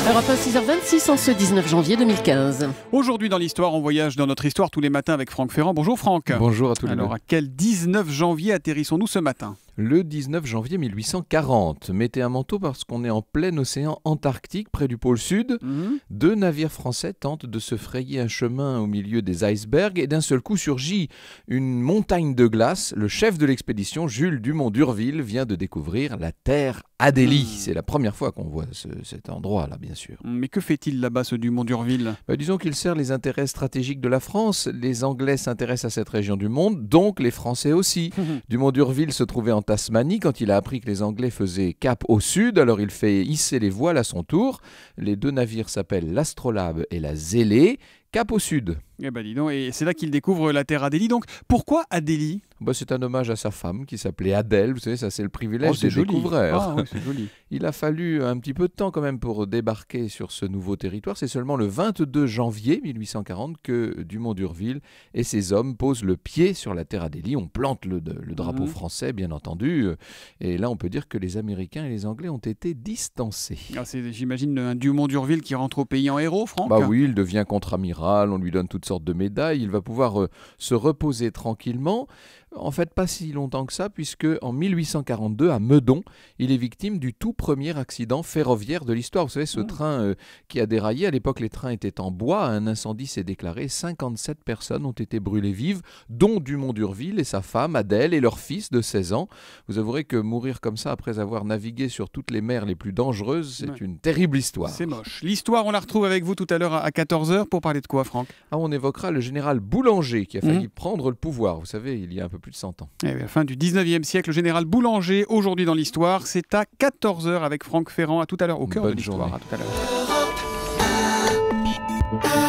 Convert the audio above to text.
Europe 1, 6h26 en ce 19 janvier 2015. Aujourd'hui dans l'histoire, on voyage dans notre histoire tous les matins avec Franck Ferrand. Bonjour Franck. Bonjour à tous les deux. Alors à quel 19 janvier atterrissons-nous ce matin ? Le 19 janvier 1840. Mettez un manteau parce qu'on est en plein océan Antarctique, près du pôle Sud. Deux navires français tentent de se frayer un chemin au milieu des icebergs et d'un seul coup surgit une montagne de glace. Le chef de l'expédition, Jules Dumont d'Urville, vient de découvrir la terre Adélie. C'est la première fois qu'on voit cet endroit-là, bien sûr. Mais que fait-il là-bas, ce Dumont d'Urville ? Disons qu'il sert les intérêts stratégiques de la France. Les Anglais s'intéressent à cette région du monde, donc les Français aussi. Dumont d'Urville se trouvait en Tasmanie quand il a appris que les Anglais faisaient cap au sud, alors il fait hisser les voiles à son tour. Les deux navires s'appellent l'Astrolabe et la Zélée, cap au sud. Eh ben dis donc, et c'est là qu'il découvre la terre Adélie. Donc pourquoi Adélie ? C'est un hommage à sa femme qui s'appelait Adèle. Vous savez, ça c'est le privilège des joli. découvreurs. Ah, oui, c'est joli. Il a fallu un petit peu de temps quand même pour débarquer sur ce nouveau territoire. C'est seulement le 22 janvier 1840 que Dumont d'Urville et ses hommes posent le pied sur la terre Adélie. On plante le drapeau français, bien entendu. Et là, on peut dire que les Américains et les Anglais ont été distancés. C'est, j'imagine, un Dumont d'Urville qui rentre au pays en héros, Franck ? Oui, il devient contre-amiral, on lui donne toutes sortes de médailles. Il va pouvoir se reposer tranquillement. En fait, pas si longtemps que ça, puisque en 1842, à Meudon, il est victime du tout premier accident ferroviaire de l'histoire. Vous savez, ce train qui a déraillé, à l'époque, les trains étaient en bois. Un incendie s'est déclaré. 57 personnes ont été brûlées vives, dont Dumont d'Urville et sa femme, Adèle, et leur fils de 16 ans. Vous avouerez que mourir comme ça, après avoir navigué sur toutes les mers les plus dangereuses, c'est une terrible histoire. C'est moche. L'histoire, on la retrouve avec vous tout à l'heure à 14h pour parler de quoi, Franck ? On évoquera le général Boulanger qui a failli prendre le pouvoir. Vous savez, il y a un peu plus de 100 ans. À la fin du 19e siècle, le général Boulanger, aujourd'hui dans l'histoire, c'est à 14h avec Franck Ferrand. À tout à l'heure, au cœur de l'histoire. Bonne journée. À tout à l'heure.